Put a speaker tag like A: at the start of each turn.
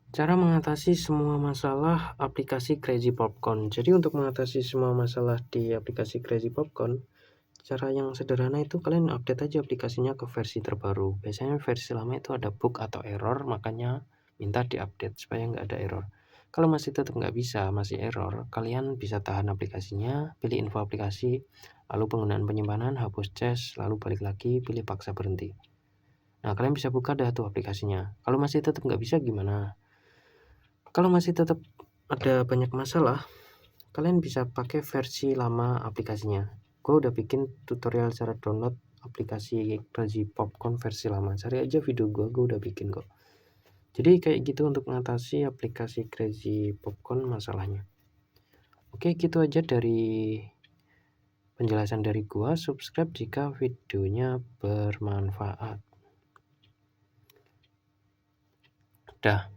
A: Cara mengatasi semua masalah aplikasi Crazy Popcorn. Jadi untuk mengatasi semua masalah di aplikasi Crazy Popcorn, cara yang sederhana itu kalian update aja aplikasinya ke versi terbaru. Biasanya versi lama itu ada bug atau error, makanya minta diupdate supaya nggak ada error. Kalau masih tetap nggak bisa, masih error, kalian bisa tahan aplikasinya, pilih info aplikasi, lalu penggunaan penyimpanan, hapus cache, lalu balik lagi, pilih paksa berhenti. Nah, kalian bisa buka dah tuh aplikasinya. Kalau masih tetap nggak bisa gimana? Kalau masih tetap ada banyak masalah, kalian bisa pakai versi lama aplikasinya. Gue udah bikin tutorial cara download aplikasi Crazy Popcorn versi lama. Cari aja video gue udah bikin kok. Jadi kayak gitu untuk mengatasi aplikasi Crazy Popcorn masalahnya. Oke, gitu aja dari penjelasan dari gua. Subscribe jika videonya bermanfaat. Dah.